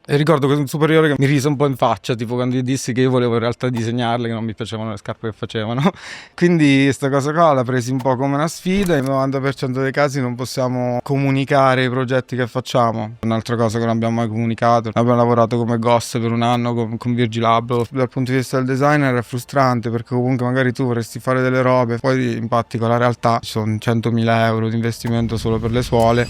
E ricordo che un superiore che mi rise un po' in faccia, tipo quando gli dissi che io volevo in realtà disegnarle, che non mi piacevano le scarpe che facevano. Quindi sta cosa qua l'ha presi un po' come una sfida. Nel 90% dei casi non possiamo comunicare i progetti che facciamo. Un'altra cosa che non abbiamo mai comunicato, abbiamo lavorato come ghost per un anno con Virgil Abloh. Dal punto di vista del designer è frustrante, perché comunque magari tu vorresti fare delle robe, poi impatti con la realtà, ci sono 100.000 euro di investimento solo per le suole.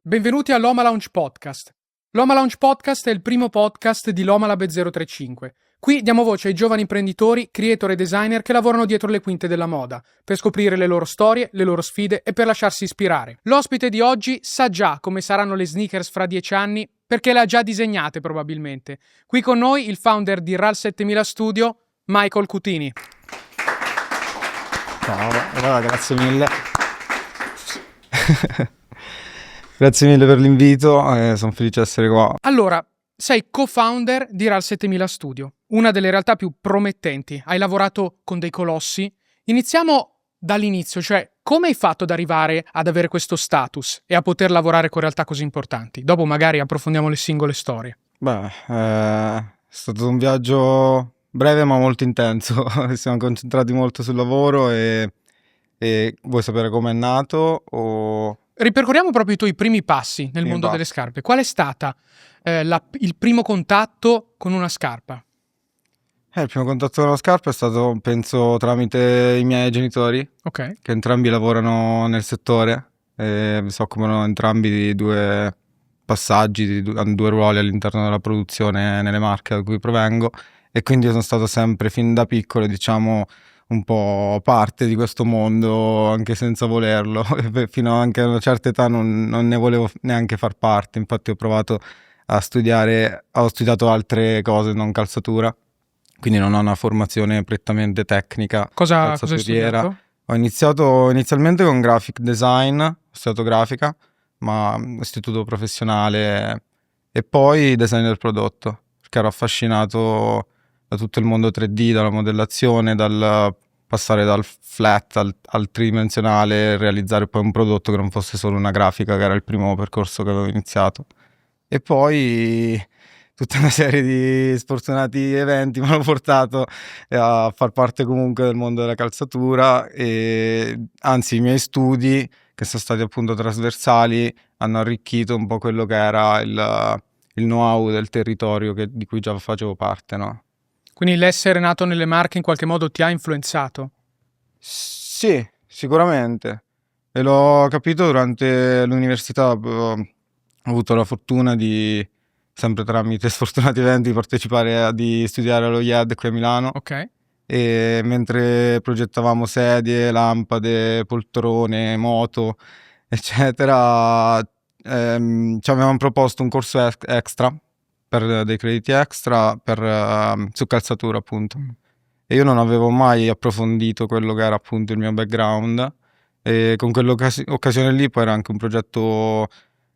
Benvenuti all'Oma Launch Podcast. L'Oma Launch Podcast è il primo podcast di Loma Lab 035. Qui diamo voce ai giovani imprenditori, creator e designer che lavorano dietro le quinte della moda, per scoprire le loro storie, le loro sfide e per lasciarsi ispirare. L'ospite di oggi sa già come saranno le sneakers fra 10 anni, perché le ha già disegnate probabilmente. Qui con noi il founder di RAL 7000 Studio, Michael Cutini. Ciao, allora, grazie mille. Grazie mille per l'invito, sono felice di essere qua. Allora, sei co-founder di RAL 7000 Studio, una delle realtà più promettenti. Hai lavorato con dei colossi. Iniziamo dall'inizio, cioè come hai fatto ad arrivare ad avere questo status e a poter lavorare con realtà così importanti? Dopo magari approfondiamo le singole storie. Beh, è stato un viaggio breve ma molto intenso. Siamo concentrati molto sul lavoro e vuoi sapere com'è nato o... Ripercorriamo proprio i tuoi primi passi nel mondo delle scarpe. Qual è stata il primo contatto con una scarpa? Il primo contatto con la scarpa è stato, penso, tramite i miei genitori, Ok. che entrambi lavorano nel settore e si occupano entrambi di due passaggi, hanno due ruoli all'interno della produzione nelle marche da cui provengo, e quindi io sono stato sempre fin da piccolo, diciamo, un po' parte di questo mondo anche senza volerlo. Fino anche a una certa età non ne volevo neanche far parte. Infatti ho provato a studiare, ho studiato altre cose, non calzatura, quindi non ho una formazione prettamente tecnica. Cosa hai calzaturiera. studiato? Ho iniziato inizialmente con graphic design, ho studiato grafica, ma istituto professionale, e poi design del prodotto, perché ero affascinato da tutto il mondo 3D, dalla modellazione, dal passare dal flat al tridimensionale, realizzare poi un prodotto che non fosse solo una grafica, che era il primo percorso che avevo iniziato. E poi tutta una serie di sfortunati eventi mi hanno portato a far parte comunque del mondo della calzatura, e anzi i miei studi, che sono stati appunto trasversali, hanno arricchito un po' quello che era il know-how del territorio di cui già facevo parte, no? Quindi l'essere nato nelle Marche in qualche modo ti ha influenzato? Sì, sicuramente. E l'ho capito durante l'università. Ho avuto la fortuna di, sempre tramite sfortunati eventi, di studiare allo IED qui a Milano. Ok. E mentre progettavamo sedie, lampade, poltrone, moto, eccetera, ci avevano proposto un corso extra, per dei crediti extra su calzatura, appunto. E io non avevo mai approfondito quello che era appunto il mio background, e con quell'occasione lì poi era anche un progetto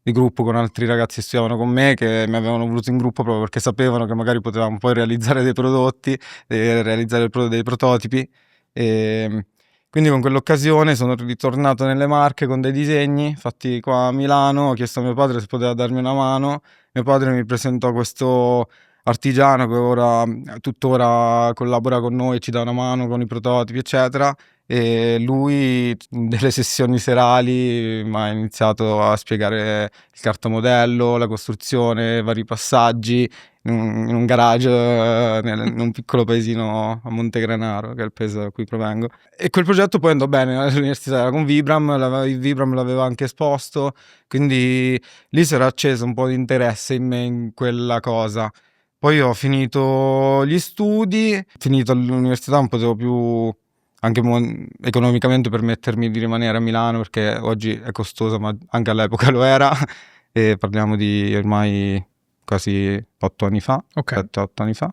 di gruppo con altri ragazzi che studiavano con me, che mi avevano voluto in gruppo proprio perché sapevano che magari potevamo poi realizzare dei prodotti, realizzare dei prototipi. E quindi con quell'occasione sono ritornato nelle Marche con dei disegni fatti qua a Milano. Ho chiesto a mio padre se poteva darmi una mano. Mio padre mi presentò questo artigiano che ora tuttora collabora con noi, ci dà una mano con i prototipi, eccetera. E lui, delle sessioni serali, mi ha iniziato a spiegare il cartamodello, la costruzione, vari passaggi in un garage in un piccolo paesino a Montegranaro, che è il paese da cui provengo. E quel progetto poi andò bene all'università, era con Vibram, il Vibram l'aveva anche esposto, quindi lì si era acceso un po' di interesse in me, in quella cosa. Poi ho finito gli studi, finito all'università non potevo più anche economicamente permettermi di rimanere a Milano, perché oggi è costosa, ma anche all'epoca lo era, e parliamo di ormai quasi 8 anni fa, Ok. 7-8 anni fa.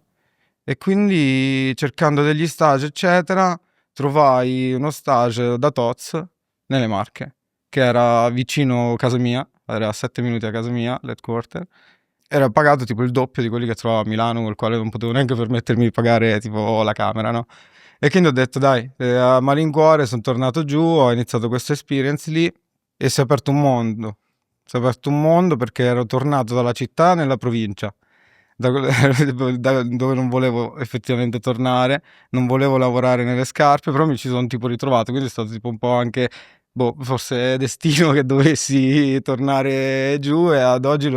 E quindi cercando degli stage, eccetera, trovai uno stage da Tozz nelle Marche, che era vicino a casa mia, era a 7 minuti da casa mia, l'headquarter. Era pagato tipo il doppio di quelli che trovavo a Milano, col quale non potevo neanche permettermi di pagare tipo la camera, no? E quindi ho detto dai, a malincuore sono tornato giù, ho iniziato questa experience lì e si è aperto un mondo. Si è aperto un mondo perché ero tornato dalla città nella provincia, da, da dove non volevo effettivamente tornare, non volevo lavorare nelle scarpe, però mi ci sono tipo ritrovato, quindi è stato tipo un po' anche, boh, forse è destino che dovessi tornare giù e ad oggi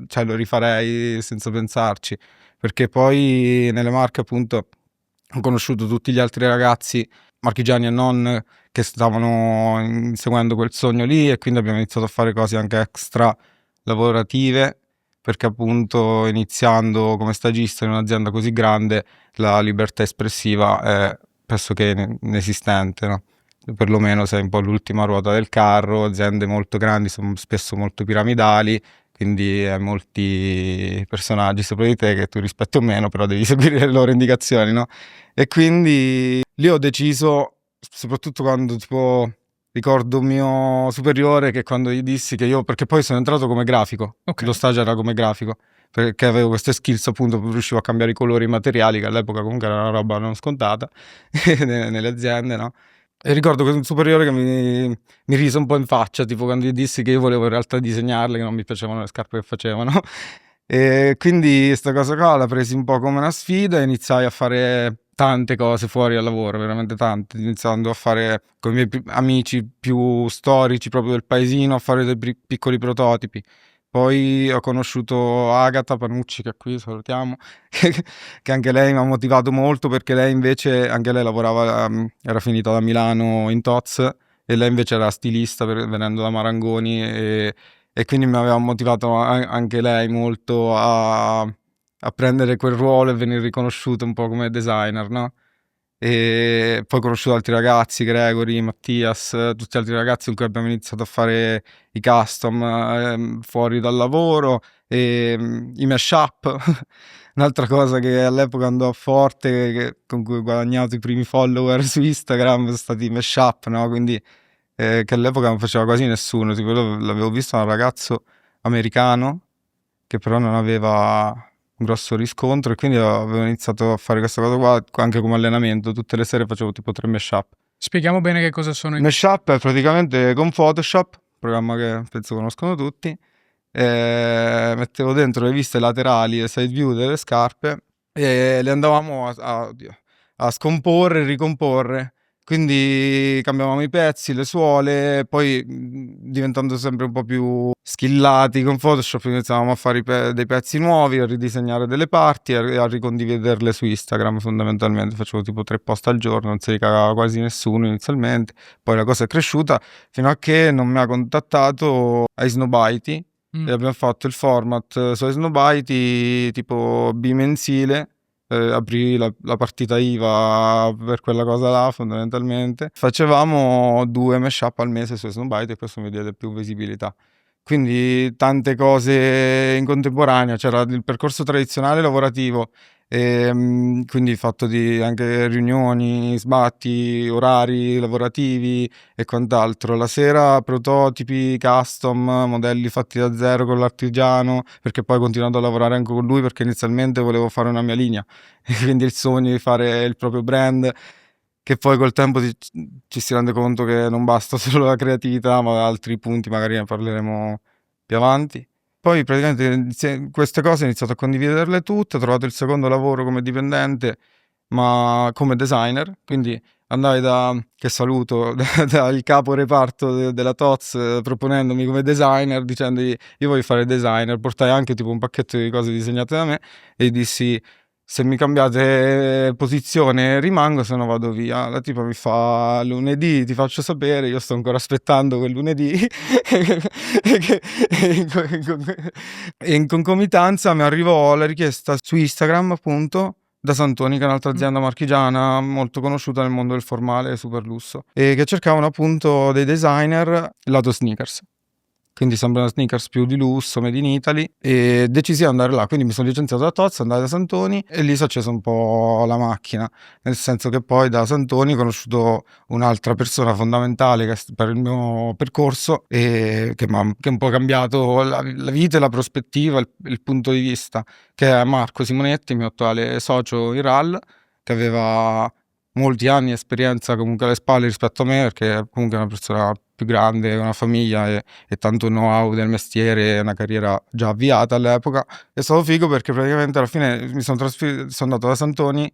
cioè, lo rifarei senza pensarci, perché poi nelle Marche appunto ho conosciuto tutti gli altri ragazzi, marchigiani e non, che stavano inseguendo quel sogno lì e quindi abbiamo iniziato a fare cose anche extra lavorative perché appunto iniziando come stagista in un'azienda così grande la libertà espressiva è pressoché inesistente, no? Perlomeno sei un po' l'ultima ruota del carro, aziende molto grandi sono spesso molto piramidali, quindi molti personaggi sopra di te che tu rispetti o meno, però devi seguire le loro indicazioni, no? E quindi lì ho deciso, soprattutto quando tipo ricordo un mio superiore che quando gli dissi che io, perché poi sono entrato come grafico, Ok. lo stage era come grafico, perché avevo queste skills appunto, riuscivo a cambiare i colori, i materiali, che all'epoca comunque era una roba non scontata nelle aziende, no? E ricordo un superiore che mi rise un po' in faccia, tipo quando gli dissi che io volevo in realtà disegnarle, che non mi piacevano le scarpe che facevano. E quindi sta cosa qua l'ho presi un po' come una sfida e iniziai a fare tante cose fuori al lavoro, veramente tante, iniziando a fare con i miei amici più storici proprio del paesino, a fare dei piccoli prototipi. Poi ho conosciuto Agata Panucci, che qui salutiamo, che anche lei mi ha motivato molto perché lei invece, anche lei lavorava, era finita da Milano in Toz e lei invece era stilista venendo da Marangoni e quindi mi aveva motivato anche lei molto a prendere quel ruolo e venire riconosciuto un po' come designer, no? E poi ho conosciuto altri ragazzi, Gregory, Mattias, tutti altri ragazzi con cui abbiamo iniziato a fare i custom fuori dal lavoro e i mashup. Un'altra cosa che all'epoca andò forte, con cui ho guadagnato i primi follower su Instagram, sono stati i mashup, no? Quindi che all'epoca non faceva quasi nessuno, tipo l'avevo visto da un ragazzo americano che però non aveva un grosso riscontro e quindi avevo iniziato a fare questa cosa qua anche come allenamento, tutte le sere facevo tipo 3 mashup. Spieghiamo bene che cosa sono i Mashup è praticamente con Photoshop, programma che penso conoscono tutti, mettevo dentro le viste laterali, le side view delle scarpe e le andavamo oddio, a scomporre e ricomporre. Quindi cambiavamo i pezzi, le suole, poi diventando sempre un po' più skillati con Photoshop iniziavamo a fare dei pezzi nuovi, a ridisegnare delle parti e a ricondividerle su Instagram fondamentalmente. Facevo tipo 3 post al giorno, non si ricavava quasi nessuno inizialmente, poi la cosa è cresciuta fino a che non mi ha contattato iSnowbyte e abbiamo fatto il format su iSnowbyte tipo bimensile. Aprì la partita IVA per quella cosa là fondamentalmente. Facevamo 2 mashup al mese su Snowbite e questo mi diede più visibilità. Quindi tante cose in contemporanea, c'era il percorso tradizionale lavorativo, quindi fatto di anche riunioni, sbatti, orari lavorativi e quant'altro. La sera prototipi, custom, modelli fatti da zero con l'artigiano, perché poi ho continuato a lavorare anche con lui perché inizialmente volevo fare una mia linea e quindi il sogno di fare il proprio brand, che poi col tempo ci si rende conto che non basta solo la creatività, ma altri punti magari ne parleremo più avanti. Poi praticamente queste cose ho iniziato a condividerle tutte, ho trovato il secondo lavoro come dipendente, ma come designer, quindi andai che saluto, dal capo reparto della TOZ proponendomi come designer, dicendogli io voglio fare designer, portai anche tipo un pacchetto di cose disegnate da me e gli dissi se mi cambiate posizione rimango, se no vado via. La tipa mi fa lunedì ti faccio sapere, io sto ancora aspettando quel lunedì e in concomitanza mi arrivò la richiesta su Instagram appunto da Santoni, che è un'altra azienda marchigiana molto conosciuta nel mondo del formale super lusso e che cercavano appunto dei designer lato sneakers. Quindi sembrano sneakers più di lusso, made in Italy, e decisi di andare là. Quindi mi sono licenziato da Tozza, andai da Santoni e lì si è accesa un po' la macchina, nel senso che poi da Santoni ho conosciuto un'altra persona fondamentale per il mio percorso e che mi ha un po' cambiato la vita e la prospettiva, il punto di vista, che è Marco Simonetti, mio attuale socio in RAL, che aveva molti anni di esperienza comunque alle spalle rispetto a me, perché comunque è una persona più grande, una famiglia e tanto know-how del mestiere, una carriera già avviata all'epoca. È stato figo perché praticamente alla fine mi sono trasferito, sono andato da Santoni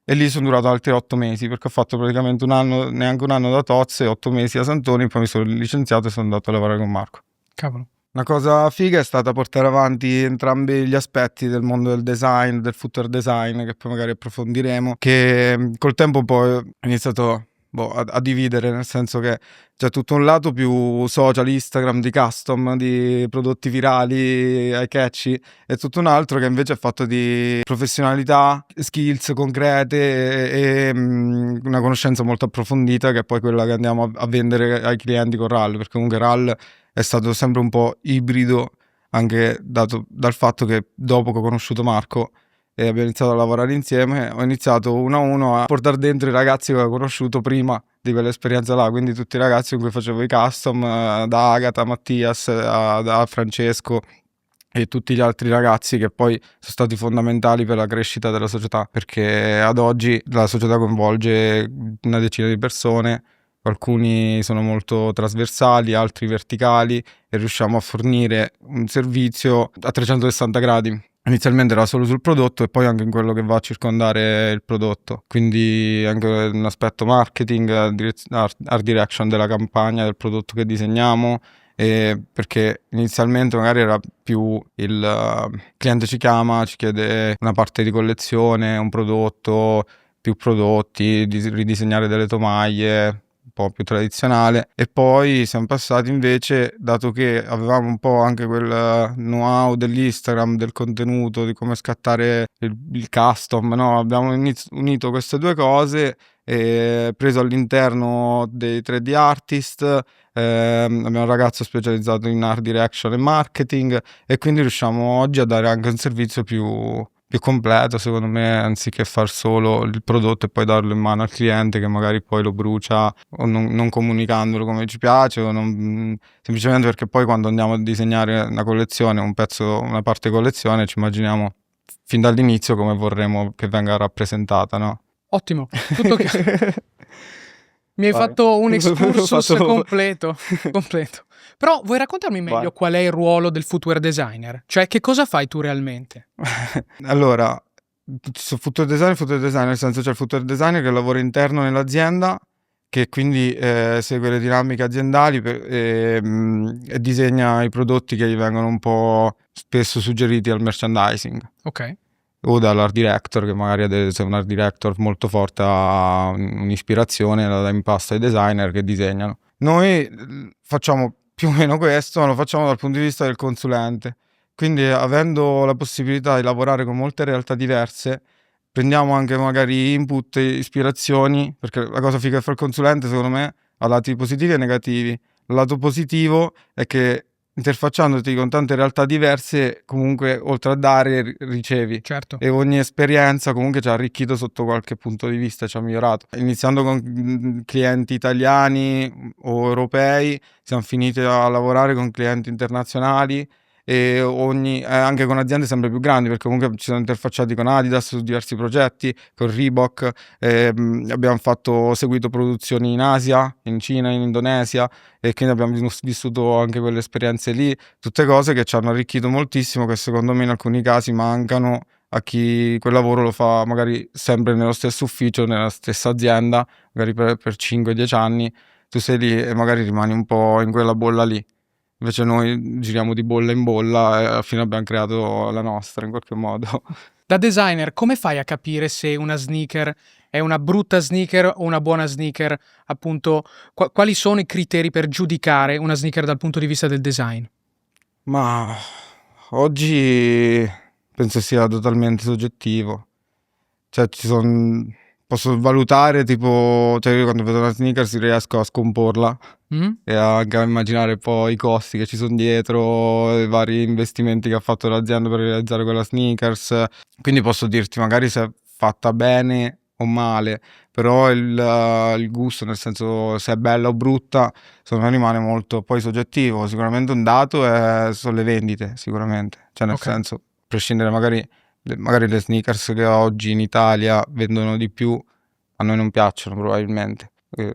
e lì sono durato altri 8 mesi, perché ho fatto praticamente un anno, neanche un anno da Tozzi e 8 mesi da Santoni, poi mi sono licenziato e sono andato a lavorare con Marco. Cavolo. Una cosa figa è stata portare avanti entrambi gli aspetti del mondo del design, del footwear design, che poi magari approfondiremo, che col tempo poi ho iniziato a dividere, nel senso che c'è tutto un lato più social, Instagram, di custom, di prodotti virali, eye catchy, e tutto un altro che invece è fatto di professionalità, skills concrete e una conoscenza molto approfondita, che è poi quella che andiamo a vendere ai clienti con RAL, perché comunque RAL è stato sempre un po' ibrido, anche dato dal fatto che dopo che ho conosciuto Marco e abbiamo iniziato a lavorare insieme, ho iniziato uno a uno a portare dentro i ragazzi che avevo conosciuto prima di quell'esperienza là, quindi tutti i ragazzi con cui facevo i custom, da Agata, Mattias, da Francesco e tutti gli altri ragazzi che poi sono stati fondamentali per la crescita della società, perché ad oggi la società coinvolge una decina di persone. Alcuni sono molto trasversali, altri verticali, e riusciamo a fornire un servizio a 360 gradi. Inizialmente era solo sul prodotto e poi anche in quello che va a circondare il prodotto, quindi anche un aspetto marketing, art direction della campagna, del prodotto che disegniamo, perché inizialmente magari era più il cliente ci chiama, ci chiede una parte di collezione, un prodotto, più prodotti, ridisegnare delle tomaie, po' più tradizionale, e poi siamo passati invece, dato che avevamo un po' anche quel know-how dell'Instagram, del contenuto, di come scattare il custom, no? Abbiamo unito queste due cose e preso all'interno dei 3D artist, abbiamo un ragazzo specializzato in art direction e marketing, e quindi riusciamo oggi a dare anche un servizio più completo, secondo me, anziché far solo il prodotto e poi darlo in mano al cliente che magari poi lo brucia o non comunicandolo come ci piace, o semplicemente perché poi quando andiamo a disegnare una collezione, un pezzo, una parte collezione, ci immaginiamo fin dall'inizio come vorremmo che venga rappresentata, no? Ottimo, tutto chiaro. Mi hai Vai. fatto un excursus Ho fatto- completo. Però vuoi raccontarmi meglio Vai. qual è il ruolo del footwear designer? Cioè, che cosa fai tu realmente? Allora, su footwear design, nel senso c'è il footwear designer che lavora interno nell'azienda, che quindi segue le dinamiche aziendali e disegna i prodotti che gli vengono un po' spesso suggeriti al merchandising Ok. o dall'art director, che magari se un art director molto forte ha un'ispirazione, la dà in pasto ai designer che disegnano. Noi facciamo più o meno questo, ma lo facciamo dal punto di vista del consulente. Quindi, avendo la possibilità di lavorare con molte realtà diverse, prendiamo anche magari input e ispirazioni, perché la cosa figa che fa il consulente, secondo me, ha lati positivi e negativi. Il lato positivo è che interfacciandoti con tante realtà diverse, comunque oltre a dare, ricevi. Certo. E ogni esperienza comunque ci ha arricchito sotto qualche punto di vista, ci ha migliorato. Iniziando con clienti italiani o europei, siamo finiti a lavorare con clienti internazionali e anche con aziende sempre più grandi, perché comunque ci siamo interfacciati con Adidas su diversi progetti, con Reebok, abbiamo seguito produzioni in Asia, in Cina, in Indonesia, e quindi abbiamo vissuto anche quelle esperienze lì, tutte cose che ci hanno arricchito moltissimo, che secondo me in alcuni casi mancano a chi quel lavoro lo fa magari sempre nello stesso ufficio, nella stessa azienda, magari per 5-10 anni, tu sei lì e magari rimani un po' in quella bolla lì. Invece noi giriamo di bolla in bolla e alla fine abbiamo creato la nostra in qualche modo. Da designer, come fai a capire se una sneaker è una brutta sneaker o una buona sneaker? Appunto, quali sono i criteri per giudicare una sneaker dal punto di vista del design? Ma oggi penso sia totalmente soggettivo. Cioè, posso valutare tipo, cioè io quando vedo una sneakers riesco a scomporla e anche a immaginare poi i costi che ci sono dietro, i vari investimenti che ha fatto l'azienda per realizzare quella sneakers. Quindi posso dirti magari se è fatta bene o male, però il gusto, nel senso se è bella o brutta, secondo me rimane molto poi soggettivo. Sicuramente un dato sono le vendite, sicuramente. Cioè nel senso, a prescindere magari le sneakers che oggi in Italia vendono di più a noi non piacciono probabilmente.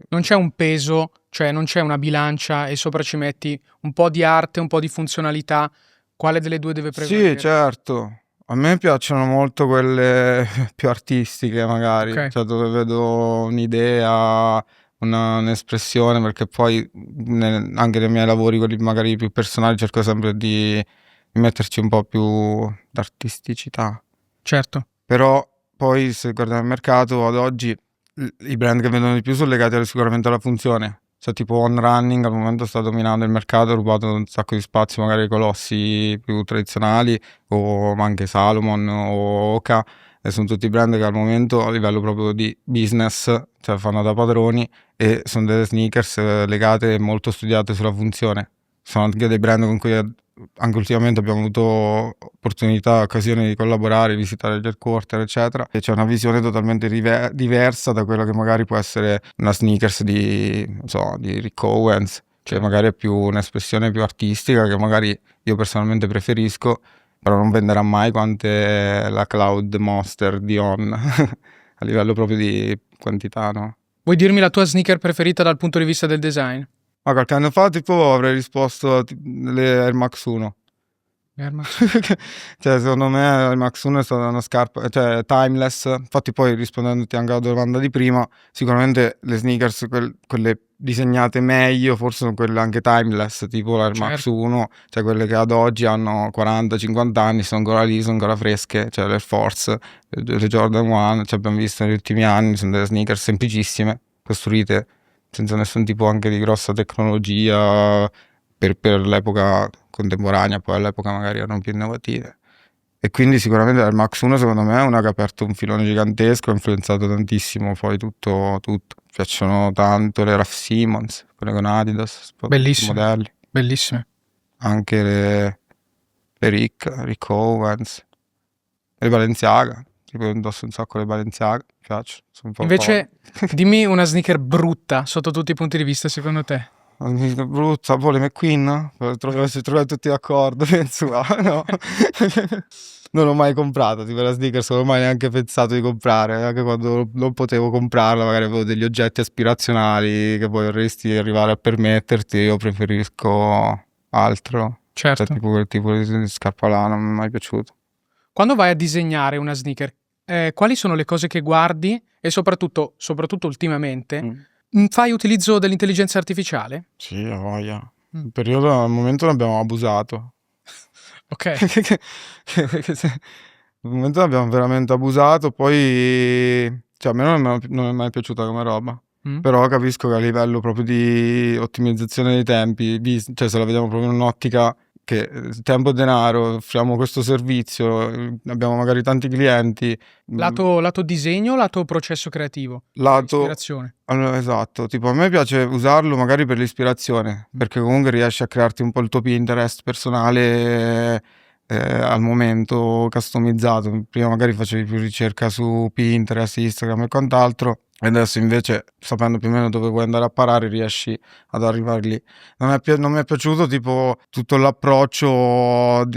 Non c'è un peso, cioè non c'è una bilancia e sopra ci metti un po' di arte, un po' di funzionalità. Quale delle due deve prevalere? Sì, certo. A me piacciono molto quelle più artistiche, magari, Ok, cioè dove vedo un'idea, un'espressione, perché poi anche nei miei lavori, quelli magari più personali, cerco sempre di metterci un po' più d'artisticità. certo. Però poi se guardiamo il mercato ad oggi i brand che vendono di più sono legati sicuramente alla funzione. Cioè tipo On Running al momento sta dominando il mercato, ha rubato un sacco di spazio magari ai colossi più tradizionali, o ma anche Salomon o Oka, e sono tutti brand che al momento a livello proprio di business, cioè fanno da padroni, e sono delle sneakers legate e molto studiate sulla funzione. Sono anche dei brand con cui anche ultimamente abbiamo avuto opportunità, occasioni di collaborare, visitare il headquarter, eccetera. E c'è una visione totalmente diversa da quella che magari può essere una sneakers di, non so, di Rick Owens, che magari è più un'espressione più artistica, che magari io personalmente preferisco, però non venderà mai quante la Cloud Monster di On a livello proprio di quantità, no? Vuoi dirmi la tua sneaker preferita dal punto di vista del design? Ma qualche anno fa tipo avrei risposto le Air Max 1. Air Max. Cioè, secondo me Air Max 1 è stata una scarpa, cioè timeless. Infatti poi rispondendoti anche alla domanda di prima, sicuramente le sneakers, quelle disegnate meglio, forse sono quelle anche timeless, tipo l'Air Max Certo. 1, cioè quelle che ad oggi hanno 40-50 anni, sono ancora lì, sono ancora fresche, cioè l'Air Force, le Jordan 1, cioè abbiamo visto negli ultimi anni, sono delle sneakers semplicissime, costruite senza nessun tipo anche di grossa tecnologia per l'epoca contemporanea, poi all'epoca magari erano più innovative. E quindi sicuramente l'Air Max 1 secondo me è una che ha aperto un filone gigantesco, ha influenzato tantissimo poi tutto. Mi piacciono tanto le Raf Simons, quelle con Adidas, Bellissime, modelli, bellissime. anche le Rick Owens, le Balenciaga, tipo io indosso un sacco le Balenciaga, mi piacciono, sono un po' Invece, dimmi una sneaker brutta sotto tutti i punti di vista, secondo te. brutta, boh, le McQueen? Se trovate tutti d'accordo, penso, no? Non l'ho mai comprata, tipo la sneakers, non ho mai neanche pensato di comprare, anche quando non potevo comprarla, magari avevo degli oggetti aspirazionali che poi vorresti arrivare a permetterti, io preferisco altro, cioè Certo. tipo quel tipo di scarpa là, non mi è mai piaciuto. Quando vai a disegnare una sneaker, quali sono le cose che guardi e soprattutto ultimamente, fai utilizzo dell'intelligenza artificiale? Sì, ho voglia. Mm. Il periodo al momento ne abbiamo abusato. Ok, Al momento ne abbiamo veramente abusato, poi cioè a me non è mai piaciuta come roba. Mm. Però capisco che a livello proprio di ottimizzazione dei tempi, cioè se la vediamo proprio in un'ottica che tempo e denaro, offriamo questo servizio, abbiamo magari tanti clienti, Lato disegno, lato processo creativo, lato. ispirazione. Allora, esatto, tipo a me piace usarlo magari per l'ispirazione, perché comunque riesci a crearti un po' il tuo Pinterest personale al momento customizzato. Prima magari facevi più ricerca su Pinterest, Instagram e quant'altro, e adesso invece, sapendo più o meno dove vuoi andare a parare, riesci ad arrivare lì. Non mi è piaciuto tipo tutto l'approccio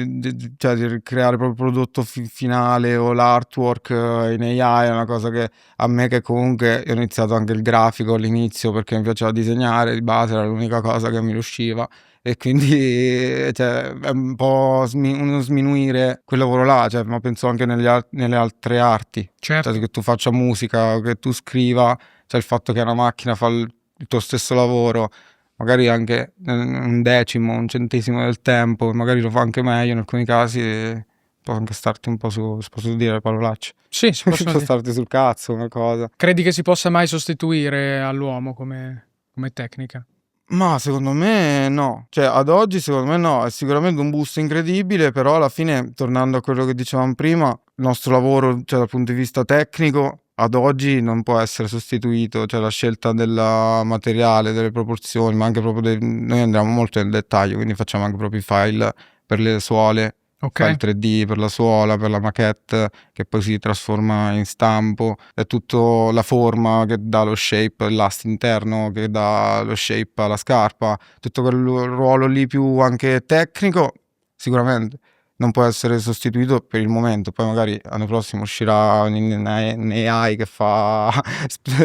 cioè di creare proprio il prodotto finale o l'artwork in AI, è una cosa che a me, che comunque io ho iniziato anche il grafico all'inizio perché mi piaceva disegnare, di base era l'unica cosa che mi riusciva, e quindi cioè, è un po' uno sminuire quel lavoro là, cioè, ma penso anche nelle altre arti, Certo. cioè che tu faccia musica, che tu scriva, cioè il fatto che una macchina fa il tuo stesso lavoro, magari anche un decimo, un centesimo del tempo, magari lo fa anche meglio in alcuni casi, può anche starti un po' si possono dire le parolacce. Sì, si possono Può dire. starti sul cazzo una cosa. Credi che si possa mai sostituire all'uomo come tecnica? Ma secondo me no, cioè ad oggi secondo me no, è sicuramente un boost incredibile, però alla fine, tornando a quello che dicevamo prima, il nostro lavoro, cioè dal punto di vista tecnico, ad oggi non può essere sostituito, cioè la scelta del materiale, delle proporzioni, ma anche proprio noi andiamo molto nel dettaglio, quindi facciamo anche proprio i file per le suole, Ok. file 3D per la suola, per la maquette, che poi si trasforma in stampo, è tutto la forma che dà lo shape, l'ast interno che dà lo shape alla scarpa, tutto quel ruolo lì più anche tecnico, sicuramente. non può essere sostituito per il momento. Poi magari l'anno prossimo uscirà un'AI che fa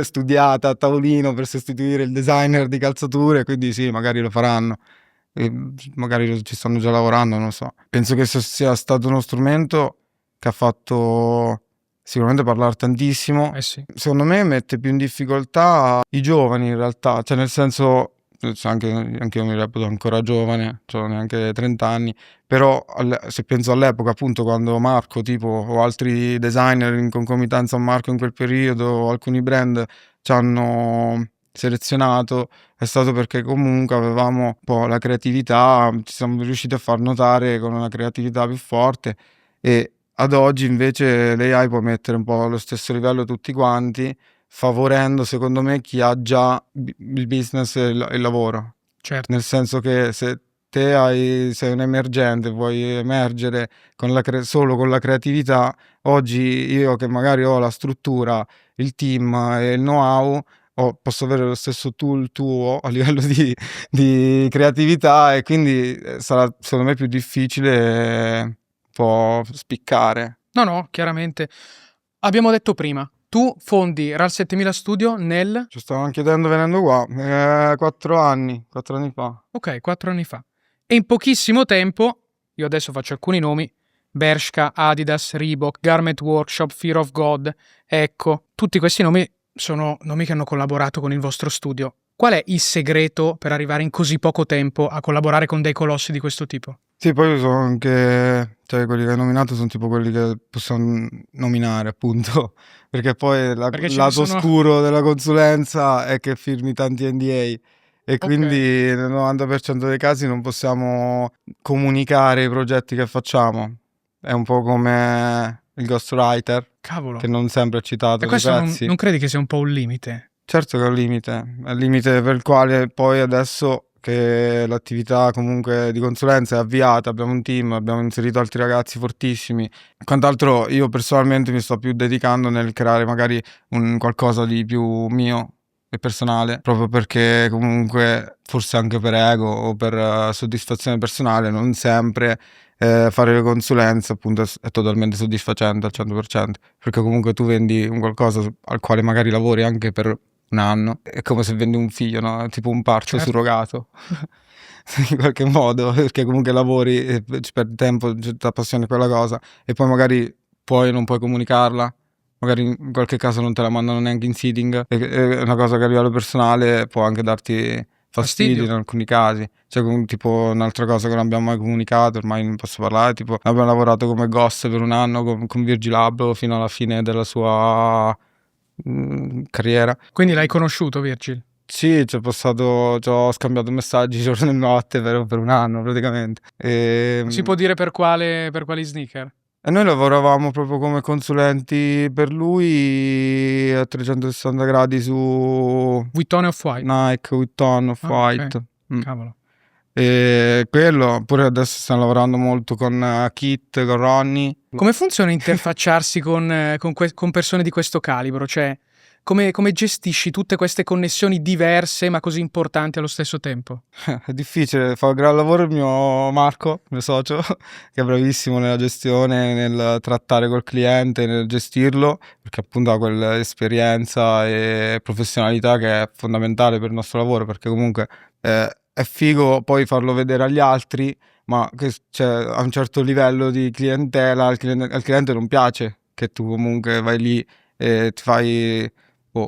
studiata a tavolino per sostituire il designer di calzature, quindi sì, magari lo faranno. E magari ci stanno già lavorando, non lo so. Penso che sia stato uno strumento che ha fatto sicuramente parlare tantissimo. Sì. Secondo me mette più in difficoltà i giovani in realtà, cioè nel senso, anche io mi reputo ancora giovane, cioè neanche 30 anni, però se penso all'epoca appunto quando Marco tipo o altri designer in concomitanza a Marco in quel periodo o alcuni brand ci hanno selezionato, è stato perché comunque avevamo un po' la creatività, ci siamo riusciti a far notare con una creatività più forte, e ad oggi invece l'AI può mettere un po' allo stesso livello tutti quanti, favorendo secondo me chi ha già il business e il lavoro. Certo. Nel senso che se te sei un emergente, vuoi emergere solo con la creatività, oggi io che magari ho la struttura, il team e il know-how, posso avere lo stesso tool tuo a livello di creatività, e quindi sarà secondo me più difficile un po' spiccare. No, chiaramente. Abbiamo detto prima, tu fondi RAL 7000 Studio nel... Ci stavano chiedendo venendo qua, 4 anni fa. Ok, 4 anni fa. E in pochissimo tempo, io adesso faccio alcuni nomi, Bershka, Adidas, Reebok, Garment Workshop, Fear of God, ecco, tutti questi nomi sono nomi che hanno collaborato con il vostro studio. Qual è il segreto per arrivare in così poco tempo a collaborare con dei colossi di questo tipo? Sì, poi sono anche, cioè quelli che hai nominato sono tipo quelli che possiamo nominare, appunto, perché poi Perché il ce ne lato sono... oscuro della consulenza è che firmi tanti NDA, e quindi nel 90% dei casi non possiamo comunicare i progetti che facciamo. È un po' come il ghostwriter, Cavolo. che non sempre è citato E nei questo pezzi. non credi che sia un po' un limite? Certo che è il limite per il quale poi adesso che l'attività comunque di consulenza è avviata, abbiamo un team, abbiamo inserito altri ragazzi fortissimi, quant'altro io personalmente mi sto più dedicando nel creare magari un qualcosa di più mio e personale, proprio perché comunque forse anche per ego o per soddisfazione personale non sempre fare le consulenze appunto è totalmente soddisfacente al 100%, perché comunque tu vendi un qualcosa al quale magari lavori anche per un anno, è come se vendi un figlio, no? Tipo un parto surrogato in qualche modo, perché comunque lavori e ci perdi tempo, c'è la passione per la cosa, e poi magari non puoi comunicarla, magari in qualche caso non te la mandano neanche in seeding, è una cosa che a livello personale può anche darti fastidio in alcuni casi. Cioè tipo un'altra cosa che non abbiamo mai comunicato, ormai non posso parlare, tipo abbiamo lavorato come ghost per un anno con Virgil Abloh fino alla fine della sua carriera. Quindi l'hai conosciuto Virgil? Sì, ci ho scambiato messaggi giorno e notte per un anno praticamente. Si può dire per quali sneaker? E noi lavoravamo proprio come consulenti per lui a 360 gradi su Vuitton e Off-White? Nike, Vuitton, Off-White. Okay. Cavolo. E quello, pure adesso stiamo lavorando molto con Kit, con Ronnie. Come funziona interfacciarsi con persone di questo calibro? Cioè, come gestisci tutte queste connessioni diverse ma così importanti allo stesso tempo? È difficile, fa un gran lavoro il mio Marco, il mio socio, che è bravissimo nella gestione, nel trattare col cliente, nel gestirlo, perché appunto ha quell'esperienza e professionalità che è fondamentale per il nostro lavoro, perché comunque è figo poi farlo vedere agli altri, ma che a un certo livello di clientela al cliente non piace che tu comunque vai lì e ti fai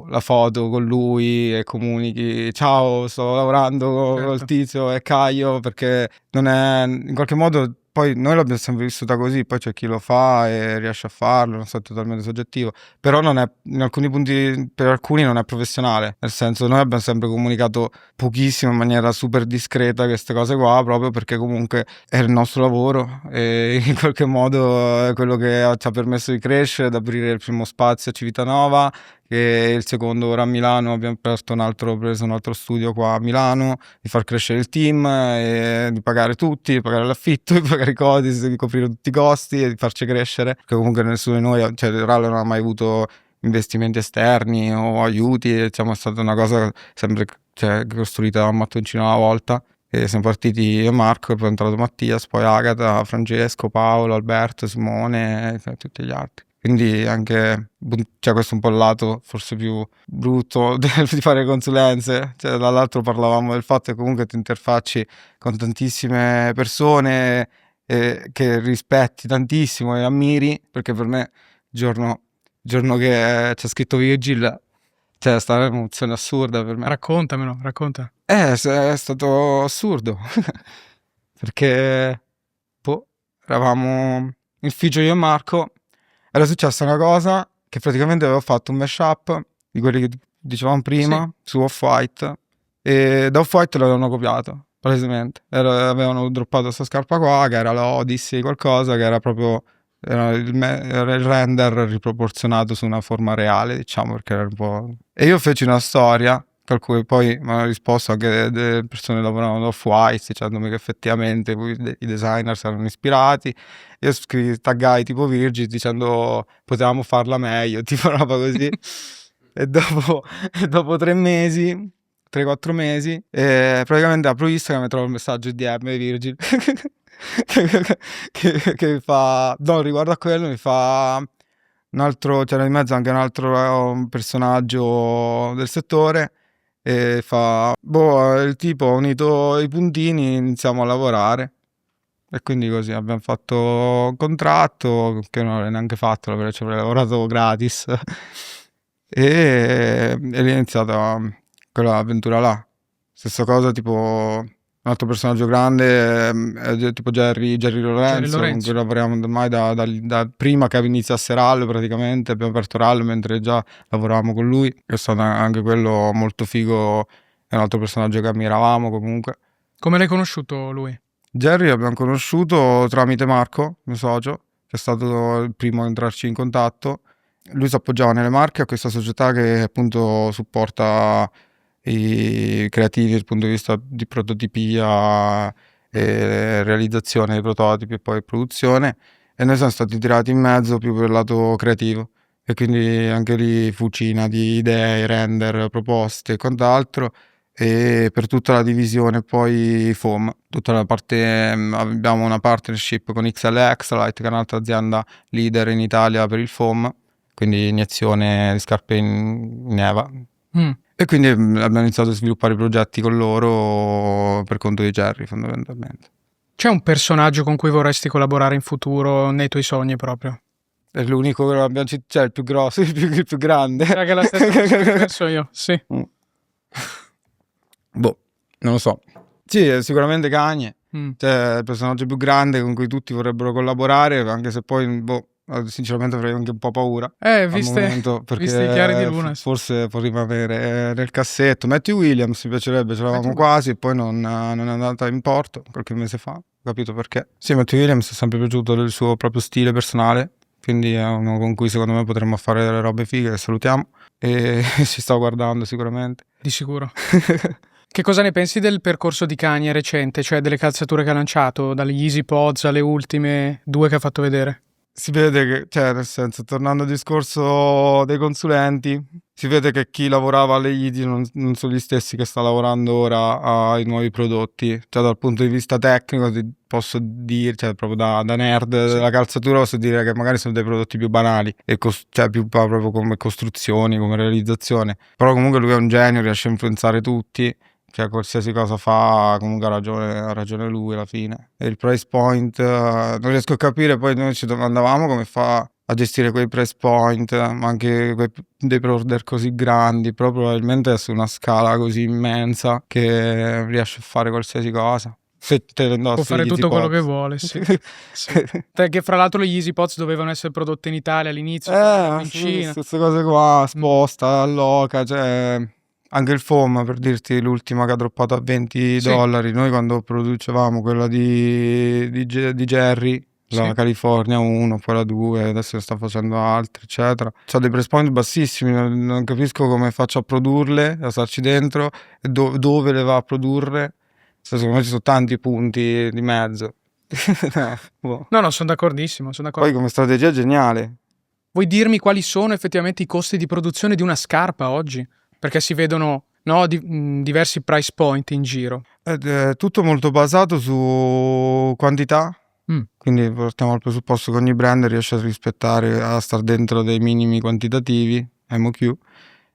la foto con lui e comunichi ciao, sto lavorando col tizio e Caio, perché non è in qualche modo, poi noi l'abbiamo sempre vissuta così, poi c'è chi lo fa e riesce a farlo, non so, è totalmente soggettivo, però non è, in alcuni punti, per alcuni non è professionale, nel senso noi abbiamo sempre comunicato pochissimo in maniera super discreta queste cose qua, proprio perché comunque è il nostro lavoro e in qualche modo è quello che ci ha permesso di crescere, ad aprire il primo spazio a Civitanova, che il secondo ora a Milano, abbiamo preso un altro studio qua a Milano, di far crescere il team e di pagare tutti, di pagare l'affitto, di pagare i codi, di coprire tutti i costi e di farci crescere, perché comunque nessuno di noi, cioè RAL non ha mai avuto investimenti esterni o aiuti, diciamo è stata una cosa sempre costruita a mattoncino alla volta, E siamo partiti io e Marco, e poi è entrato Mattias, poi Agata, Francesco, Paolo, Alberto, Simone e tutti gli altri. Quindi anche, cioè questo è un po' il lato forse più brutto di fare consulenze. Cioè, dall'altro parlavamo del fatto che comunque ti interfacci con tantissime persone che rispetti tantissimo e ammiri, perché per me il giorno che c'è scritto Virgil, cioè è stata un'emozione assurda per me. Raccontamelo. È stato assurdo perché eravamo in ufficio io e Marco, era successa una cosa che praticamente avevo fatto un mashup di quelli che dicevamo prima su Off-White, e da Off-White l'avevano copiato palesemente. Avevano droppato questa scarpa qua che era la Odyssey qualcosa, che era proprio era era il render riproporzionato su una forma reale, diciamo, perché era un po'... E io feci una storia per cui poi mi hanno risposto anche delle persone che lavoravano ad Off-White dicendomi che effettivamente i designer si erano ispirati. Io taggai tipo Virgil dicendo potevamo farla meglio, tipo una roba così. e dopo 3 mesi, 3-4 mesi, praticamente apro Instagram e trovo il messaggio DM di Virgil che mi fa, no, riguardo a quello mi fa un altro, c'era in mezzo anche un altro personaggio del settore, e fa, il tipo ha unito i puntini, iniziamo a lavorare. E quindi così abbiamo fatto un contratto che non avrei neanche fatto, ci avrei lavorato gratis. e è iniziata quell'avventura là. Stessa cosa, tipo un altro personaggio grande è tipo Jerry Lorenzo, con cui lavoriamo ormai da prima che iniziasse RAL praticamente. Abbiamo aperto RAL mentre già lavoravamo con lui, è stato anche quello molto figo, è un altro personaggio che ammiravamo comunque. Come l'hai conosciuto lui? Jerry l'abbiamo conosciuto tramite Marco, mio socio, che è stato il primo a entrarci in contatto. Lui si appoggiava nelle Marche a questa società che appunto supporta i creativi dal punto di vista di prototipia e realizzazione dei prototipi e poi produzione, e noi siamo stati tirati in mezzo più per il lato creativo, e quindi anche lì fucina di idee, render, proposte e quant'altro. E per tutta la divisione poi foam, tutta la parte, abbiamo una partnership con XL Extralight, che è un'altra azienda leader in Italia per il foam, quindi iniezione di scarpe in EVA. E quindi abbiamo iniziato a sviluppare progetti con loro per conto di Jerry, fondamentalmente. C'è un personaggio con cui vorresti collaborare in futuro, nei tuoi sogni proprio? È l'unico che abbiamo, cioè il più grosso, il più grande. Era che la stessa cosa che penso io, sì. Non lo so. Sì, sicuramente Kanye, cioè il personaggio più grande con cui tutti vorrebbero collaborare, anche se poi, sinceramente avrei anche un po' paura. Viste perché i chiari di luna. Forse può rimanere nel cassetto. Matthew Williams mi piacerebbe, ce l'avevamo quasi, e poi non è andata in porto qualche mese fa, ho capito perché. Sì, Matthew Williams è sempre piaciuto il suo proprio stile personale, quindi è uno con cui secondo me potremmo fare delle robe fighe, salutiamo, e ci sta guardando sicuramente. Di sicuro. Che cosa ne pensi del percorso di Kanye recente, cioè delle calzature che ha lanciato, dalle Yeezy Pods alle ultime 2 che ha fatto vedere? Si vede che, cioè nel senso, tornando al discorso dei consulenti, si vede che chi lavorava alle Yeezy non sono gli stessi che sta lavorando ora ai nuovi prodotti. Cioè dal punto di vista tecnico posso dire, cioè proprio da nerd della calzatura, posso dire che magari sono dei prodotti più banali, e cioè più proprio come costruzioni, come realizzazione. Però comunque lui è un genio, riesce a influenzare tutti. Cioè qualsiasi cosa fa comunque ha ragione lui alla fine. E il price point non riesco a capire, poi noi ci domandavamo come fa a gestire quei price point, ma anche dei pre-order così grandi, però probabilmente è su una scala così immensa che riesce a fare qualsiasi cosa. Se te le indossi, può fare tutto quello che vuole, sì. Sì. Che fra l'altro le Yeezy Pods dovevano essere prodotte in Italia all'inizio, in Cina. Queste cose qua, sposta, alloca, cioè... Anche il foam, per dirti, l'ultima che ha droppato a $20. Noi quando producevamo quella di Jerry, la California 1, poi la 2, adesso ne sta facendo altre, eccetera. C'ha dei price point bassissimi, non capisco come faccio a produrle, a starci dentro, e dove le va a produrre. Secondo me ci sono tanti punti di mezzo. No, sono d'accordissimo, Poi come strategia è geniale. Vuoi dirmi quali sono effettivamente i costi di produzione di una scarpa oggi? Perché si vedono diversi price point in giro. Ed è tutto molto basato su quantità, quindi partiamo dal presupposto che ogni brand riesce a rispettare, a star dentro dei minimi quantitativi, MOQ,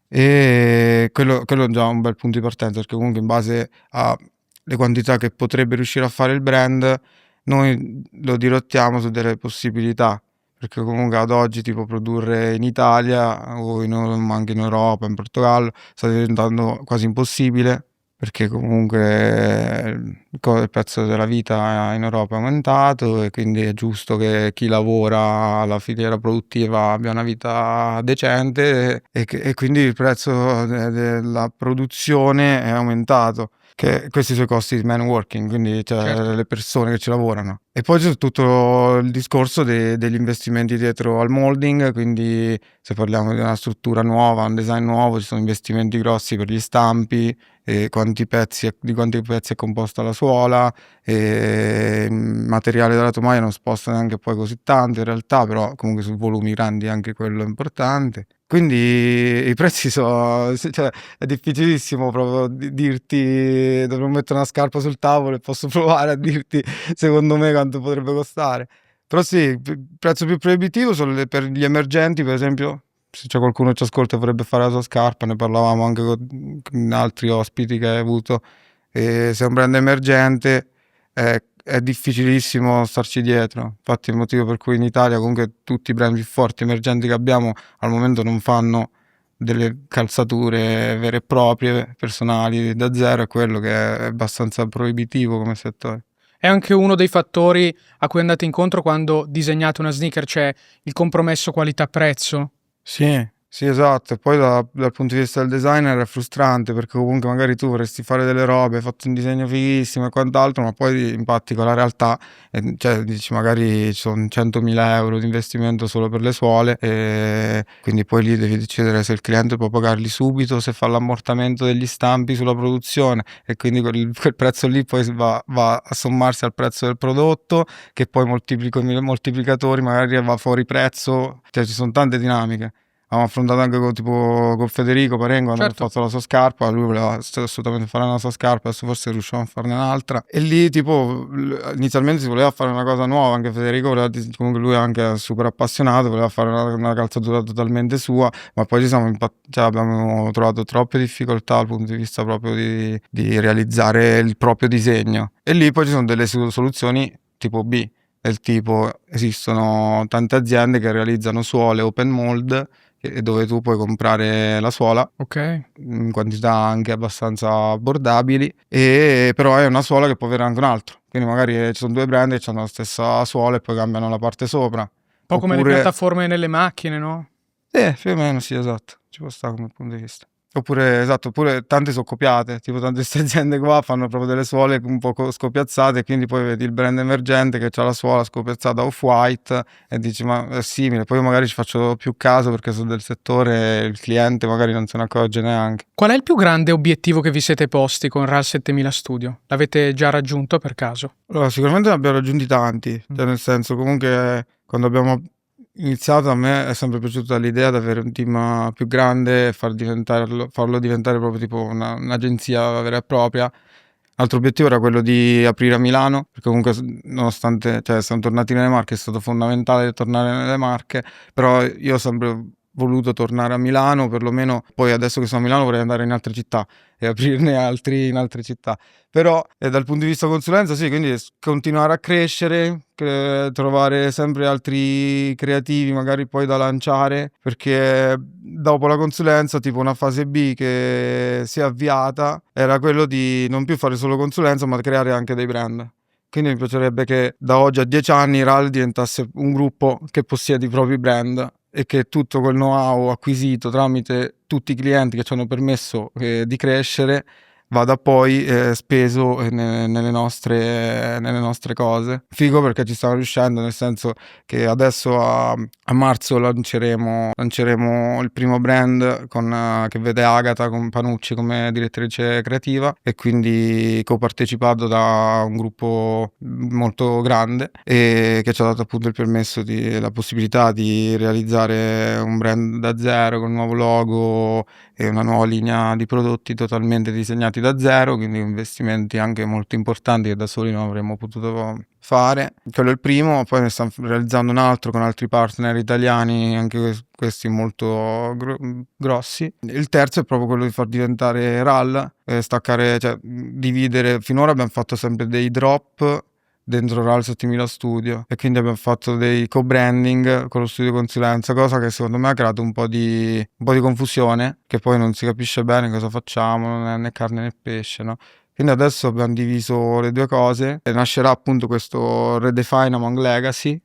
e quello è già un bel punto di partenza, perché comunque in base alle quantità che potrebbe riuscire a fare il brand, noi lo dirottiamo su delle possibilità, perché comunque ad oggi tipo produrre in Italia ma anche in Europa, in Portogallo, sta diventando quasi impossibile, perché comunque il prezzo della vita in Europa è aumentato e quindi è giusto che chi lavora alla filiera produttiva abbia una vita decente e quindi il prezzo della produzione è aumentato. Che questi sono i costi di man working, quindi cioè Certo. le persone che ci lavorano. E poi c'è tutto il discorso degli investimenti dietro al molding, quindi se parliamo di una struttura nuova, un design nuovo, ci sono investimenti grossi per gli stampi, e di quanti pezzi è composta la suola, e il materiale della tomaia non sposta neanche poi così tanto in realtà, però comunque su volumi grandi anche quello è importante. Quindi i prezzi sono, cioè, è difficilissimo proprio dirti, dovrò mettere una scarpa sul tavolo e posso provare a dirti secondo me quanto potrebbe costare. Però sì, il prezzo più proibitivo sono per gli emergenti, per esempio, se c'è qualcuno che ci ascolta e vorrebbe fare la sua scarpa, ne parlavamo anche con altri ospiti che hai avuto, e se è un brand emergente è difficilissimo starci dietro. Infatti il motivo per cui in Italia comunque tutti i brand più forti emergenti che abbiamo al momento non fanno delle calzature vere e proprie, personali da zero, è quello che è abbastanza proibitivo come settore. È anche uno dei fattori a cui andate incontro quando disegnate una sneaker, cioè il compromesso qualità-prezzo? Sì, esatto. E poi dal punto di vista del designer è frustrante perché comunque magari tu vorresti fare delle robe, hai fatto un disegno fighissimo e quant'altro, ma poi impatti con la realtà e cioè dici magari ci sono 100.000 euro di investimento solo per le suole e quindi poi lì devi decidere se il cliente può pagarli subito, se fa l'ammortamento degli stampi sulla produzione e quindi quel prezzo lì poi va a sommarsi al prezzo del prodotto che poi con i moltiplicatori magari va fuori prezzo, cioè ci sono tante dinamiche. Abbiamo affrontato anche con Federico Parengo quando ha Certo. fatto la sua scarpa, lui voleva assolutamente fare una sua scarpa, adesso forse riusciamo a farne un'altra. E lì tipo inizialmente si voleva fare una cosa nuova, anche Federico voleva, comunque lui è anche super appassionato, voleva fare una calzatura totalmente sua, ma poi cioè, abbiamo trovato troppe difficoltà dal punto di vista proprio di realizzare il proprio disegno. E lì poi ci sono delle soluzioni tipo B, del tipo esistono tante aziende che realizzano suole open mold dove tu puoi comprare la suola Ok. in quantità anche abbastanza abbordabili, e però è una suola che può avere anche un altro. Quindi magari ci sono due brand che hanno la stessa suola e poi cambiano la parte sopra. Un po' come le Oppure, piattaforme nelle macchine, no? più o meno sì, esatto, ci può stare come punto di vista. Oppure, esatto, oppure tante sono copiate, tipo tante queste aziende qua fanno proprio delle suole un po' scopiazzate, quindi poi vedi il brand emergente che ha la suola scopiazzata off-white e dici ma è simile, poi io magari ci faccio più caso perché sono del settore e il cliente magari non se ne accorge neanche. Qual è il più grande obiettivo che vi siete posti con RAL 7000 Studio? L'avete già raggiunto per caso? Allora, sicuramente ne abbiamo raggiunti tanti, cioè nel senso comunque quando abbiamo iniziato a me è sempre piaciuta l'idea di avere un team più grande e farlo diventare proprio tipo un'agenzia vera e propria. Altro obiettivo era quello di aprire a Milano, perché comunque nonostante cioè, siamo tornati nelle Marche, è stato fondamentale tornare nelle Marche, però io ho sempre voluto tornare a Milano, perlomeno poi adesso che sono a Milano vorrei andare in altre città e aprirne altri in altre città. Però dal punto di vista consulenza sì, quindi continuare a crescere, trovare sempre altri creativi magari poi da lanciare, perché dopo la consulenza tipo una fase B che si è avviata era quello di non più fare solo consulenza ma creare anche dei brand. Quindi mi piacerebbe che da oggi a 10 anni RAL diventasse un gruppo che possiede i propri brand e che tutto quel know-how acquisito tramite tutti i clienti che ci hanno permesso di crescere vada poi speso nelle nostre cose. Figo perché ci stiamo riuscendo, nel senso che adesso a marzo lanceremo il primo brand che vede Agata con Panucci come direttrice creativa e quindi copartecipato da un gruppo molto grande e che ci ha dato appunto il permesso la possibilità di realizzare un brand da zero con un nuovo logo e una nuova linea di prodotti totalmente disegnati da zero, quindi investimenti anche molto importanti che da soli non avremmo potuto fare. Quello è il primo, poi ne stiamo realizzando un altro con altri partner italiani, anche questi molto grossi. Il terzo è proprio quello di far diventare RAL, staccare, cioè dividere. Finora abbiamo fatto sempre dei drop dentro RAL 7000 Studio e quindi abbiamo fatto dei co-branding con lo studio consulenza, cosa che secondo me ha creato un po' di confusione, che poi non si capisce bene cosa facciamo, non è né carne né pesce, no? Quindi adesso abbiamo diviso le due cose e nascerà appunto questo Redefine Among Legacy,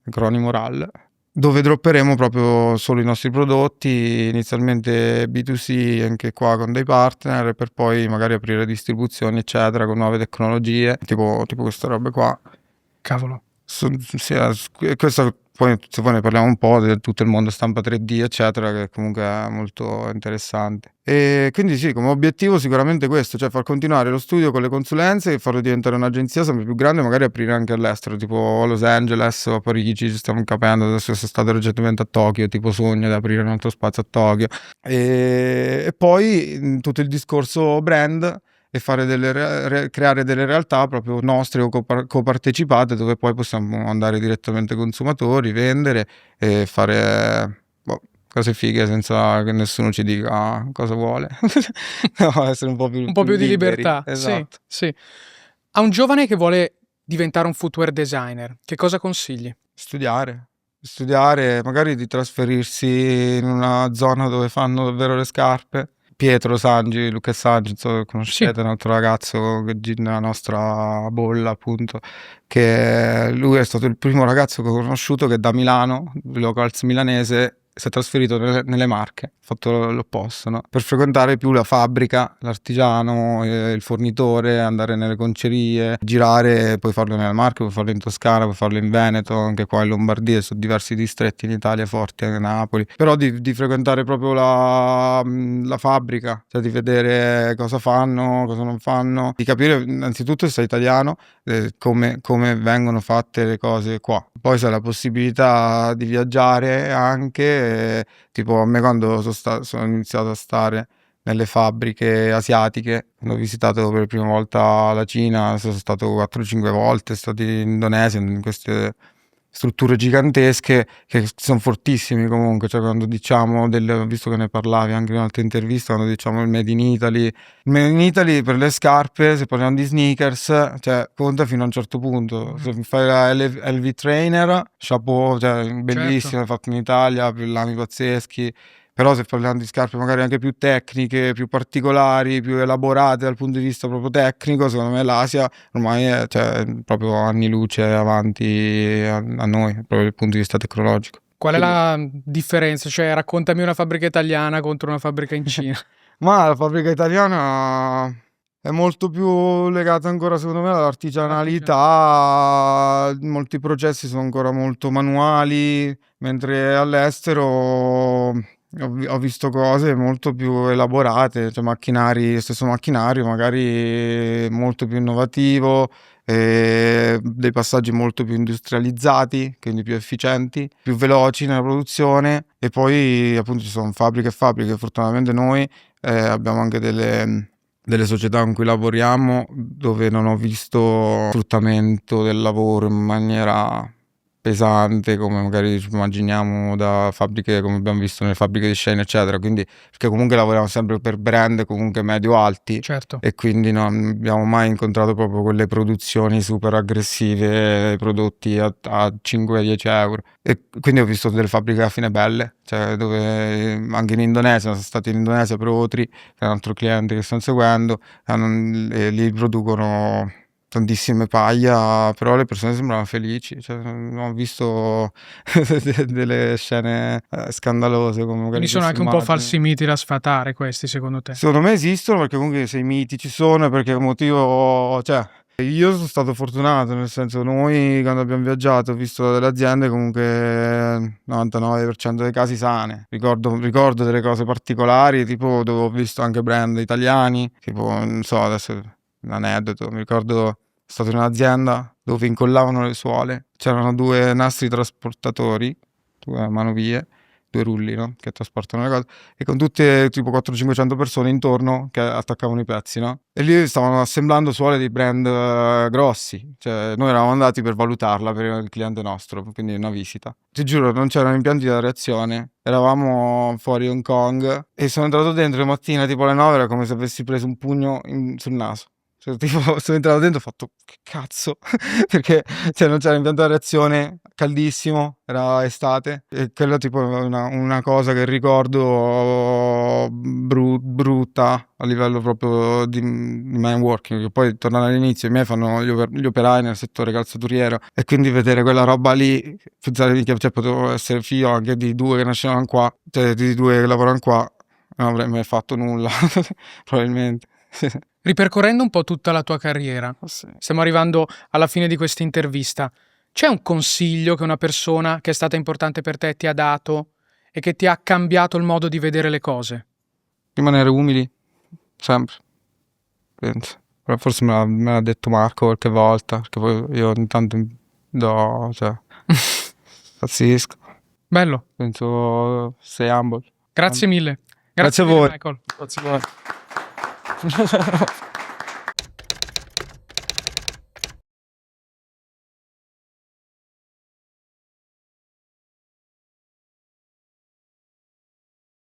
acronimo RAL, dove dropperemo proprio solo i nostri prodotti, inizialmente B2C anche qua con dei partner, per poi magari aprire distribuzioni eccetera con nuove tecnologie, tipo queste robe qua. Cavolo. Questo poi, se poi ne parliamo un po' di tutto il mondo stampa 3D eccetera, che comunque è molto interessante. E quindi sì, come obiettivo sicuramente questo, cioè far continuare lo studio con le consulenze e farlo diventare un'agenzia sempre più grande, magari aprire anche all'estero, tipo a Los Angeles o a Parigi, ci stiamo capendo. Adesso sono stato recentemente a Tokyo, tipo sogno di aprire un altro spazio a Tokyo. E poi tutto il discorso brand e fare creare delle realtà proprio nostre o copartecipate, dove poi possiamo andare direttamente ai consumatori, vendere e fare cose fighe senza che nessuno ci dica cosa vuole. No, essere un po' più di liberi. libertà. Esatto. Sì. A un giovane che vuole diventare un footwear designer, che cosa consigli? Studiare, magari di trasferirsi in una zona dove fanno davvero le scarpe. Pietro Sangi, Luca Sangi, so, conoscete, un altro ragazzo che gira nella nostra bolla, appunto, che lui è stato il primo ragazzo che ho conosciuto che da Milano, locals milanese, si è trasferito nelle Marche, ha fatto l'opposto, no? Per frequentare più la fabbrica, l'artigiano, il fornitore, andare nelle concerie, girare, puoi farlo nelle Marche, puoi farlo in Toscana, puoi farlo in Veneto, anche qua in Lombardia, su diversi distretti in Italia forti, anche a Napoli, però di frequentare proprio la fabbrica, cioè di vedere cosa fanno, cosa non fanno, di capire innanzitutto se sei italiano, come vengono fatte le cose qua. Poi se hai la possibilità di viaggiare anche, tipo a me quando sono iniziato a stare nelle fabbriche asiatiche, quando ho visitato per la prima volta la Cina, sono stato 4-5 volte, sono stato in Indonesia, in queste strutture gigantesche che sono fortissimi comunque, cioè quando diciamo visto che ne parlavi anche in un'altra intervista, quando diciamo il Made in Italy per le scarpe, se parliamo di sneakers, cioè conta fino a un certo punto. Se fai la LV Trainer, chapeau, cioè bellissima, fatto in Italia, più lami pazzeschi. Però se parliamo di scarpe magari anche più tecniche, più particolari, più elaborate dal punto di vista proprio tecnico, secondo me l'Asia ormai è, cioè, proprio anni luce avanti a noi, proprio dal punto di vista tecnologico. Qual è la differenza? Cioè, raccontami una fabbrica italiana contro una fabbrica in Cina. Ma la fabbrica italiana è molto più legata ancora, secondo me, all'artigianalità. Molti processi sono ancora molto manuali, mentre all'estero ho visto cose molto più elaborate, cioè stesso macchinario magari molto più innovativo, dei passaggi molto più industrializzati, quindi più efficienti, più veloci nella produzione, e poi appunto ci sono fabbriche e fabbriche. Fortunatamente noi abbiamo anche delle società con cui lavoriamo dove non ho visto sfruttamento del lavoro in maniera pesante come magari ci immaginiamo da fabbriche, come abbiamo visto nelle fabbriche di Shein eccetera, quindi perché comunque lavoriamo sempre per brand comunque medio-alti, Certo. e quindi non abbiamo mai incontrato proprio quelle produzioni super aggressive, prodotti a 5-10 euro, e quindi ho visto delle fabbriche alla fine belle, cioè dove anche in Indonesia, sono stato in Indonesia per Otri, che è un altro cliente che sto seguendo, e lì producono tantissime paia, però le persone sembravano felici, cioè, ho visto delle scene scandalose come magari Quindi sono anche un po' falsi miti da sfatare questi, secondo te? Secondo me esistono, perché comunque se i miti ci sono è perché un motivo, cioè io sono stato fortunato, nel senso, noi quando abbiamo viaggiato ho visto delle aziende comunque 99% dei casi sane. Ricordo delle cose particolari, tipo dove ho visto anche brand italiani, tipo non so, adesso un aneddoto, mi ricordo sono stato in un'azienda dove incollavano le suole, c'erano 2 nastri trasportatori, 2 manovie, 2 rulli, no? Che trasportano le cose, e con tutte tipo 400-500 persone intorno che attaccavano i pezzi, no? E lì stavano assemblando suole di brand grossi, cioè noi eravamo andati per valutarla per il cliente nostro, quindi una visita. Ti giuro, non c'erano impianti di reazione, eravamo fuori Hong Kong e sono entrato dentro mattina tipo alle 9, era come se avessi preso un pugno sul naso. Cioè, tipo, sono entrato dentro e ho fatto che cazzo, perché cioè, non c'era impianto di reazione, caldissimo, era estate, e quella tipo è una cosa che ricordo brutta a livello proprio di man working, che poi tornare all'inizio, i miei fanno gli operai nel settore calzaturiero, e quindi vedere quella roba lì, pensare che cioè, potevo essere figlio anche di 2 che nascevano qua, cioè di 2 che lavorano qua, non avrei mai fatto nulla, probabilmente. Ripercorrendo un po' tutta la tua carriera, Sì. stiamo arrivando alla fine di questa intervista. C'è un consiglio che una persona che è stata importante per te ti ha dato e che ti ha cambiato il modo di vedere le cose? Rimanere umili, sempre, penso. Però forse me l'ha detto Marco qualche volta, perché poi io ogni tanto cioè, pazzisco. Bello. Penso sei humble. Grazie mille. Grazie a mille, voi. Michael. Grazie a voi.